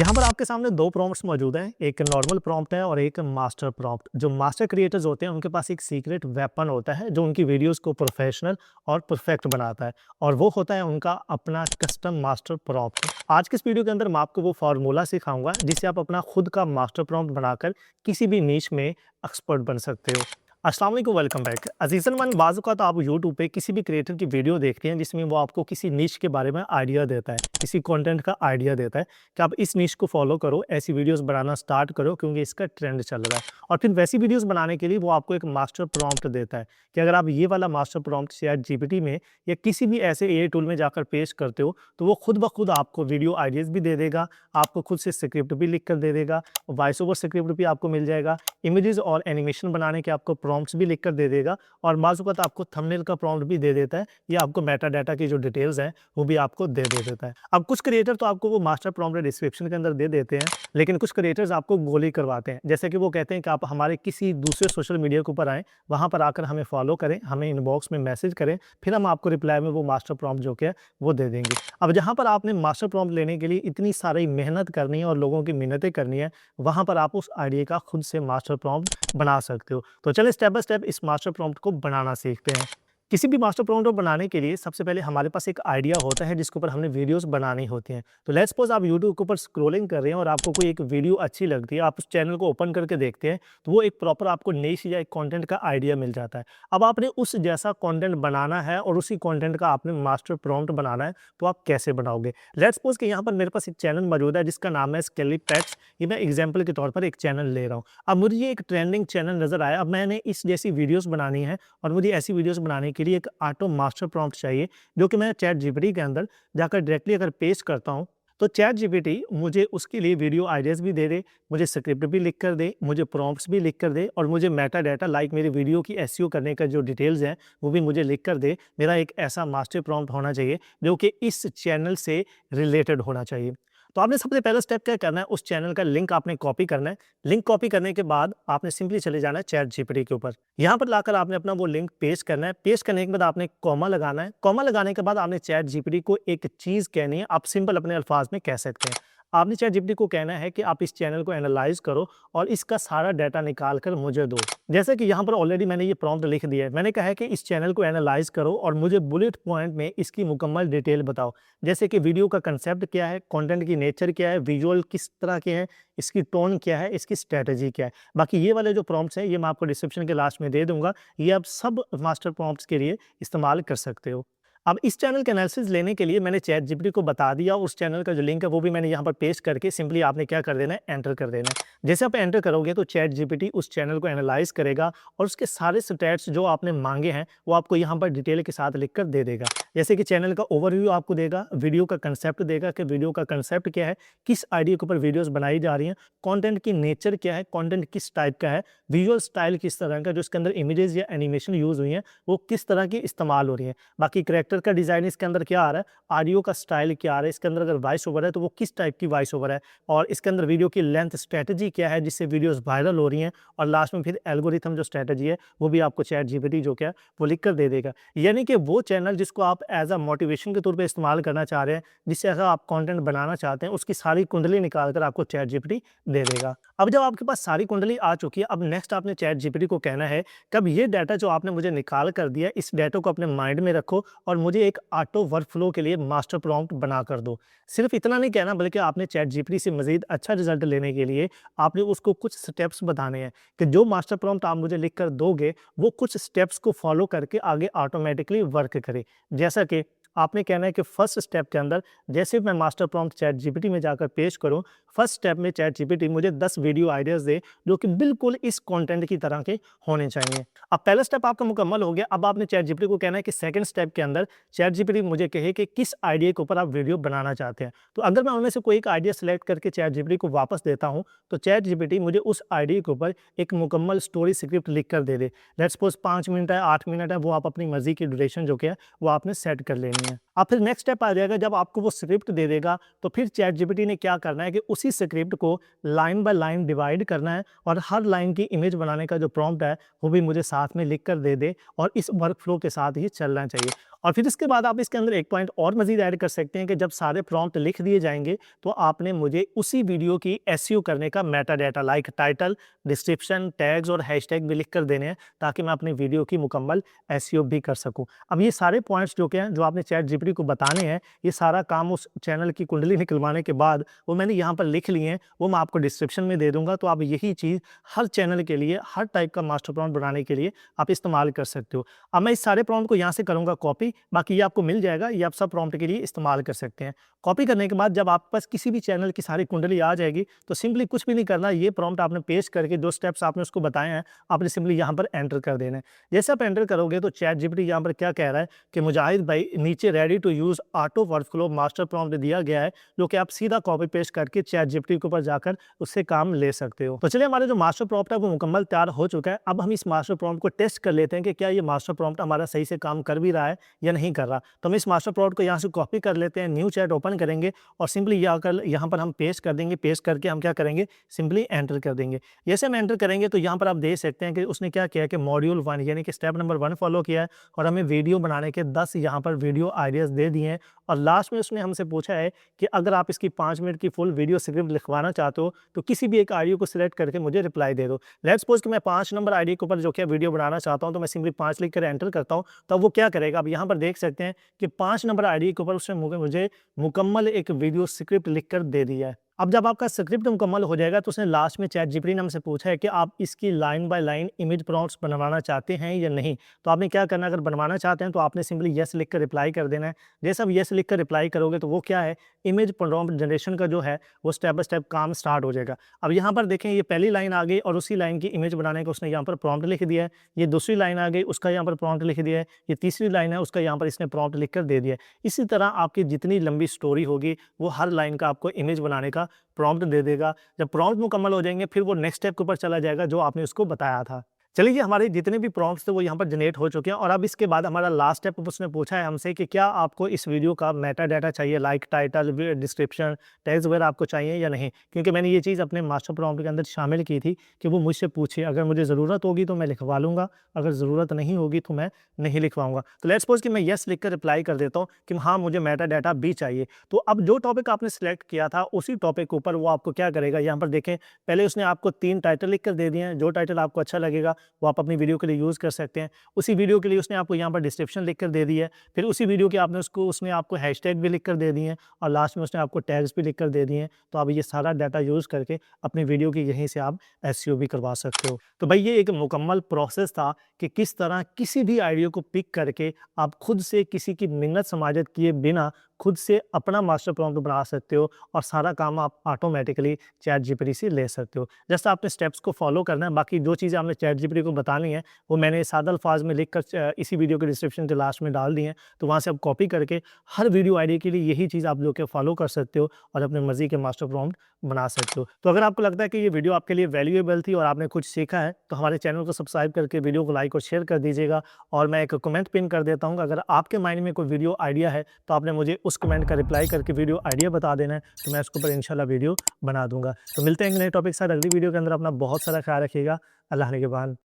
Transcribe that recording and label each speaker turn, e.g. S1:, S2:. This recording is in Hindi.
S1: यहाँ पर आपके सामने 2 प्रॉम्प्ट्स मौजूद हैं, एक नॉर्मल प्रॉम्प्ट है और एक मास्टर प्रॉम्प्ट। जो मास्टर क्रिएटर्स होते हैं उनके पास एक सीक्रेट वेपन होता है जो उनकी वीडियोस को प्रोफेशनल और परफेक्ट बनाता है और वो होता है उनका अपना कस्टम मास्टर प्रॉम्प्ट। आज के इस वीडियो के अंदर मैं आपको वो फार्मूला सिखाऊंगा जिससे आप अपना खुद का मास्टर प्रॉम्प्ट बनाकर किसी भी नीश में एक्सपर्ट बन सकते हो। अस्सलाम वालेकुम, वेलकम बैक। अजीज़न मन, बाज़ औक़ात आप यूट्यूब पे किसी भी क्रिएटर की वीडियो देखते हैं जिसमें वो आपको किसी निश के बारे में आइडिया देता है, किसी कंटेंट का आइडिया देता है कि आप इस निश को फॉलो करो, ऐसी वीडियोस बनाना स्टार्ट करो क्योंकि इसका ट्रेंड चल रहा है। और फिर वैसी वीडियोस बनाने के लिए वो आपको एक मास्टर प्रॉम्प्ट देता है कि अगर आप ये वाला मास्टर प्रॉम्प्ट चैट जीपीटी में या किसी भी ऐसे एआई टूल में जाकर पेश करते हो तो वो खुद ब खुद आपको वीडियो आइडियाज़ भी दे देगा, आपको खुद से स्क्रिप्ट भी लिख कर दे देगा, वॉइस ओवर स्क्रिप्ट भी आपको मिल जाएगा, इमेजेस और एनिमेशन बनाने के आपको प्रॉम्प्ट्स भी लिख कर दे देगा और बाज़ औक़ात आपको थंबनेल का प्रॉम्प्ट भी दे देता है या आपको मेटा डाटा की जो डिटेल्स हैं वो भी आपको दे देता है। अब कुछ क्रिएटर तो आपको वो मास्टर प्रॉम्प्ट डिस्क्रिप्शन के अंदर दे देते हैं, लेकिन कुछ क्रिएटर्स आपको गोली करवाते हैं। जैसे कि वो कहते हैं कि आप हमारे किसी दूसरे सोशल मीडिया के ऊपर आएँ, वहाँ पर आकर हमें फॉलो करें, हमें इनबॉक्स में मैसेज करें, फिर हम आपको रिप्लाई में वो मास्टर प्रॉम्प्ट जो कि है वो दे देंगे। अब जहाँ पर आपने मास्टर प्रॉम्प्ट लेने के लिए इतनी सारी मेहनत करनी है और लोगों की मिन्नतें करनी है, वहाँ पर आप उस आइडिया का खुद से मास्टर प्रॉम्प्ट बना सकते हो। तो चलिए स्टेप बाय स्टेप इस मास्टर प्रॉम्प्ट को बनाना सीखते हैं। किसी भी मास्टर प्रॉम्प्ट को बनाने के लिए सबसे पहले हमारे पास एक आइडिया होता है जिसके ऊपर हमने वीडियोस बनानी होती हैं। तो लेट्स सपोज आप यूट्यूब के ऊपर स्क्रॉलिंग कर रहे हैं और आपको कोई एक वीडियो अच्छी लगती है, आप उस चैनल को ओपन करके देखते हैं, तो वो एक प्रॉपर आपको निश या एक कंटेंट का आइडिया मिल जाता है। अब आपने उस जैसा कंटेंट बनाना है और उसी कंटेंट का आपने मास्टर प्रॉम्प्ट बनाना है, तो आप कैसे बनाओगे? लेट्स सपोज कि यहाँ पर मेरे पास एक चैनल मौजूद है जिसका नाम है स्केलीपैक्स। ये मैं एग्जाम्पल के तौर पर एक चैनल ले रहा हूँ। अब मुझे ये एक ट्रेंडिंग चैनल नजर आया, अब मैंने इस जैसी वीडियोस बनानी है और मुझे ऐसी वीडियोस बनाने के लिए एक ऑटो मास्टर प्रॉम्प्ट चाहिए जो कि मैं चैट जीपीटी के अंदर जाकर डायरेक्टली अगर पेस्ट करता हूँ तो चैट जीपीटी मुझे उसके लिए वीडियो आइडियाज़ भी दे दे, मुझे स्क्रिप्ट भी लिख कर दे, मुझे प्रॉम्प्ट्स भी लिख कर दे और मुझे मेटा डाटा लाइक मेरी वीडियो की एसईओ करने का जो डिटेल्स हैं वो भी मुझे लिख कर दे। मेरा एक ऐसा मास्टर प्रॉम्प्ट होना चाहिए जो कि इस चैनल से रिलेटेड होना चाहिए। तो आपने सबसे पहला स्टेप क्या करना है, उस चैनल का लिंक आपने कॉपी करना है। लिंक कॉपी करने के बाद आपने सिंपली चले जाना है चैट जीपीटी के ऊपर। यहाँ पर लाकर आपने अपना वो लिंक पेस्ट करना है। पेस्ट करने के बाद आपने कॉमा लगाना है। कॉमा लगाने के बाद आपने चैट जीपीटी को एक चीज़ कहनी है, आप सिंपल अपने अल्फाज में कह सकते हैं। आपने चैट जीपीटी को कहना है कि आप इस चैनल को एनालाइज करो और इसका सारा डाटा निकाल कर मुझे दो। जैसे कि यहाँ पर ऑलरेडी मैंने ये प्रॉम्प्ट लिख दिया है। मैंने कहा है कि इस चैनल को एनालाइज करो और मुझे बुलेट पॉइंट में इसकी मुकम्मल डिटेल बताओ। जैसे कि वीडियो का कंसेप्ट क्या है, कंटेंट की नेचर क्या है, विजुअल किस तरह के हैं, इसकी टोन क्या है, इसकी स्ट्रैटेजी क्या है। बाकी ये वाले जो प्रॉम्प्ट्स हैं ये मैं आपको डिस्क्रिप्शन के लास्ट में दे दूंगा। ये आप सब मास्टर प्रॉम्प्ट्स के लिए इस्तेमाल कर सकते हो। अब इस चैनल के एनालिसिस लेने के लिए मैंने चैट जीपीटी को बता दिया, उस चैनल का जो लिंक है वो भी मैंने यहाँ पर पेस्ट करके सिंपली आपने क्या कर देना है, एंटर कर देना है। जैसे आप एंटर करोगे तो चैट जीपीटी उस चैनल को एनालाइज करेगा और उसके सारे स्टैट्स जो आपने मांगे हैं वो आपको यहाँ पर डिटेल के साथ लिख कर दे देगा। जैसे कि चैनल का ओवरव्यू आपको देगा, वीडियो का कंसेप्ट देगा कि वीडियो का कंसेप्ट क्या है, किस आइडिया के ऊपर वीडियोस बनाई जा रही हैं, कंटेंट की नेचर क्या है, कंटेंट किस टाइप का है, विजुअल स्टाइल किस तरह का, जो इसके अंदर इमेजेस या एनिमेशन यूज हुई हैं वो किस तरह की इस्तेमाल हो रही है। बाकी कैरेक्टर का डिजाइन इसके अंदर क्या आ रहा है, ऑडियो का स्टाइल क्या आ रहा है, इसके अंदर अगर वॉइस ओवर है तो वो किस टाइप की वॉइस ओवर है और इसके अंदर वीडियो की लेंथ स्ट्रेटजी क्या है जिससे वीडियोस वायरल हो रही हैं और लास्ट में फिर एल्गोरिथम जो स्ट्रेटजी है वो भी आपको चैट जीपीटी जो क्या है वो लिख कर दे देगा। यानी कि वो चैनल जिसको आप एज अ मोटिवेशन के तौर पे इस्तेमाल करना चाह रहे हैं, जिससे ऐसा आप कंटेंट बनाना चाहते हैं, उसकी सारी कुंडली निकाल कर आपको चैट जीपीटी दे देगा। अब जब आपके पास सारी कुंडली आ चुकी है, अब नेक्स्ट आपने चैट जीपीटी को कहना है कि अब ये डाटा जो आपने मुझे निकाल कर दिया, इस डाटा को अपने माइंड में रखो और मुझे एक ऑटो वर्कफ्लो के लिए मास्टर प्रॉम्प्ट बना कर दो। सिर्फ इतना नहीं कहना बल्कि आपने चैट जीपीटी से मजीद अच्छा रिजल्ट लेने के लिए आपने उसको कुछ स्टेप्स बताने हैं कि जो मास्टर प्रॉम्प्ट आप मुझे लिख कर दोगे वो कुछ स्टेप्स को फॉलो करके आगे ऑटोमेटिकली वर्क करे। जैसा कि आपने कहना है कि फर्स्ट स्टेप के अंदर जैसे मैं मास्टर प्रॉम्प्ट चैट जीपीटी में जाकर पेश करूं, फर्स्ट स्टेप में चैट जीपीटी मुझे 10 वीडियो आइडियाज दे जो कि बिल्कुल इस कंटेंट की तरह के होने चाहिए। अब पहला स्टेप आपका मुकम्मल हो गया। अब आपने चैट जीपीटी को कहना है कि सेकंड स्टेप के अंदर चैट जीपीटी मुझे कहे कि किस आइडिया के ऊपर आप वीडियो बनाना चाहते हैं। तो अगर मैं उनमें से कोई एक आइडिया सेलेक्ट करके चैट जीपीटी को वापस देता हूं तो चैट जीपीटी मुझे उस आइडिया के ऊपर एक मुकम्मल स्टोरी स्क्रिप्ट लिख कर दे दे। लेट्स सपोज 5 मिनट है, 8 मिनट है, वो आप अपनी मर्जी की ड्यूरेशन जो कि है वो आपने सेट कर लेनी है। अब फिर नेक्स्ट स्टेप आ जाएगा, जब आपको वो स्क्रिप्ट दे देगा तो फिर चैट जीपीटी ने क्या करना है कि उसी स्क्रिप्ट को लाइन बाय लाइन डिवाइड करना है और हर लाइन की इमेज बनाने का जो प्रॉम्प्ट है वो भी मुझे साथ में लिख कर दे दे और इस वर्क फ्लो के साथ ही चलना चाहिए। और फिर इसके बाद आप इसके अंदर एक पॉइंट और मज़ीद ऐड कर सकते हैं कि जब सारे प्रॉम्प्ट लिख दिए जाएंगे तो आपने मुझे उसी वीडियो की एसईओ करने का Meta data like title, description, tags और हैशटैग भी लिख कर देने हैं ताकि मैं अपनी वीडियो की मुकम्मल एसईओ भी कर सकूं। अब ये सारे पॉइंट्स जो क्या हैं जो आपने चैट जीपीटी को बताने हैं, ये सारा काम उस चैनल की कुंडली निकलवाने के बाद वो मैंने यहाँ पर लिख लिए हैं, वो मैं आपको डिस्क्रिप्शन में दे दूंगा। तो आप यही चीज़ हर चैनल के लिए, हर टाइप का मास्टर प्रॉम्प्ट बनाने के लिए आप इस्तेमाल कर सकते हो। अब मैं इस सारे प्रॉम्प्ट को यहाँ से करूँगा कॉपी, बाकी ये आपको मिल जाएगा, ये आप सब प्रॉम्प्ट के लिए इस्तेमाल कर सकते हैं। कॉपी करने के बाद जब आपके पास किसी भी चैनल की सारी कुंडली आ जाएगी तो सिंपली कुछ भी नहीं करना, ये प्रॉम्प्ट आपने पेस्ट करके जो स्टेप्स आपने उसको बताए हैं आपने सिंपली यहाँ पर एंटर कर देना है। जैसे आप एंटर करोगे तो चैट जीपीटी यहाँ पर क्या कह रहा है कि मुजाहिद भाई नीचे ready to use auto workflow master prompt दिया गया है, जो कि आप सीधा कॉपी पेस्ट करके चैट जीपीटी के ऊपर जाकर उससे काम ले सकते हो। तो चलिए हमारा जो मास्टर प्रॉम्प्ट है वो मुकम्मल तैयार हो चुका है। अब हम इस मास्टर प्रॉम्प्ट को टेस्ट कर लेते हैं कि क्या ये मास्टर प्रॉम्प्ट हमारा सही से काम कर भी रहा है या नहीं कर रहा। तो हम इस मास्टर प्रॉम्प्ट को यहाँ से कॉपी कर लेते हैं, न्यू चैट ओपन करेंगे और सिंपली यहाँ पर हम पेस्ट कर देंगे। पेस्ट करके हम क्या करेंगे, सिंपली एंटर कर देंगे। जैसे हम एंटर करेंगे तो यहाँ पर आप देख सकते हैं कि उसने क्या किया कि मॉड्यूल 1 यानी कि स्टेप नंबर 1 फॉलो किया है और हमें वीडियो बनाने के 10 यहाँ पर वीडियो आइडियाज़ दे दिए हैं। और लास्ट में उसने हमसे पूछा है कि अगर आप इसकी 5 मिनट की फुल वीडियो स्क्रिप्ट लिखवाना चाहते हो तो किसी भी एक आइडिया को सिलेक्ट करके मुझे रिप्लाई दे दो। लेट्स सपोज कि मैं 5 नंबर आइडिया के ऊपर जो क्या वीडियो बनाना चाहता हूँ तो मैं सिंपली 5 लिख कर एंटर करता हूँ। तो वो क्या करेगा, अब यहाँ पर देख सकते हैं कि 5 नंबर आइडिया के ऊपर उसने मुझे मुकम्मल एक वीडियो स्क्रिप्ट लिख कर दे दिया है। अब जब आपका स्क्रिप्ट मुकम्मल हो जाएगा तो उसने लास्ट में चैट जीपीटी ने हमसे पूछा है कि आप इसकी line by line image prompts बनवाना चाहते हैं या नहीं। तो आपने क्या करना है, अगर बनवाना चाहते हैं तो आपने सिंपली येस लिख कर रिप्लाई कर देना है। जैसे आप येस लिख कर रिप्लाई करोगे तो वो क्या है, इमेज प्रॉम्प्ट जनरेशन का जो है वो स्टेप बाय स्टेप काम स्टार्ट हो जाएगा। अब यहाँ पर देखें ये पहली लाइन आ गई और उसी लाइन की इमेज बनाने का उसने यहाँ पर प्रॉम्प्ट लिख दिया है। ये दूसरी लाइन आ गई, उसका यहाँ पर प्रॉम्प्ट लिख दिया है। ये तीसरी लाइन है, उसका यहाँ पर इसने प्रॉम्प्ट लिख कर दे दिया है। इसी तरह आपकी जितनी लंबी स्टोरी होगी वो हर लाइन का आपको इमेज बनाने का प्रॉम्प्ट दे देगा। जब प्रॉम्प्ट मुकम्मल हो जाएंगे फिर वो नेक्स्ट स्टेप के ऊपर चला जाएगा जो आपने उसको बताया था। चलिए ये हमारे जितने भी प्रॉम्प्ट्स थे वो यहाँ पर जनरेट हो चुके हैं और अब इसके बाद हमारा लास्ट स्टेप उसने पूछा है हमसे कि क्या आपको इस वीडियो का मेटा डाटा चाहिए लाइक टाइटल, डिस्क्रिप्शन, टैग्स वगैरह आपको चाहिए या नहीं। क्योंकि मैंने ये चीज़ अपने मास्टर प्रॉम्प्ट के अंदर शामिल की थी कि वो मुझसे पूछे, अगर मुझे ज़रूरत होगी तो मैं लिखवा लूँगा, अगर ज़रूरत नहीं होगी तो मैं नहीं लिखवाऊँगा। तो लेट्स सपोज कि मैं येस लिख कर रिप्लाई कर देता हूँ कि हाँ मुझे मेटा डाटा भी चाहिए। तो अब जो टॉपिक आपने सेलेक्ट किया था उसी टॉपिक के ऊपर वो आपको क्या करेगा, यहाँ पर देखें पहले उसने आपको 3 टाइटल लिख कर दे दिए हैं। जो टाइटल आपको अच्छा लगेगा वो आप अपनी वीडियो के लिए यूज़ कर सकते हैं। उसी वीडियो के लिए उसने आपको यहाँ पर डिस्क्रिप्शन लिख कर दे दी है। फिर उसी वीडियो के उसने आपको हैशटैग भी लिख कर दे दिए हैं और लास्ट में उसने आपको टैग्स भी लिख कर दे दिए हैं। तो आप ये सारा डाटा यूज़ करके अपनी वीडियो की यहीं से आप एसईओ भी करवा सकते हो। तो भाई ये एक मुकम्मल प्रोसेस था कि किस तरह किसी भी आइडिया को पिक करके आप खुद से किसी की मिन्नत समाजत किए बिना खुद से अपना मास्टर प्रॉम्प्ट बना सकते हो और सारा काम आप ऑटोमेटिकली चैट जीपीटी से ले सकते हो। जस्ट आपने स्टेप्स को फॉलो करना है। बाकी जो चीज़ें आपने चैट जीपीटी को बतानी है वो मैंने सादा अल्फाज में लिख कर इसी वीडियो के डिस्क्रिप्शन के लास्ट में डाल दी हैं। तो वहाँ से आप कॉपी करके हर वीडियो आइडिया के लिए यही चीज़ आप जो कि फॉलो कर सकते हो और अपने मर्जी के मास्टर प्रॉम्प्ट बना सकते हो। तो अगर आपको लगता है कि ये वीडियो आपके लिए वैल्यूएबल थी और आपने कुछ सीखा है तो हमारे चैनल को सब्सक्राइब करके वीडियो को लाइक और शेयर कर दीजिएगा। और मैं एक कमेंट पिन कर देता हूँ, अगर आपके माइंड में कोई वीडियो आइडिया है तो आपने मुझे उस कमेंट का रिप्लाई करके वीडियो आइडिया बता देना है, तो मैं उसके ऊपर इंशाल्लाह वीडियो बना दूंगा। तो मिलते हैं एक नए टॉपिक के साथ अगली वीडियो के अंदर। अपना बहुत सारा ख्याल रखिएगा। अल्लाह निगहबान।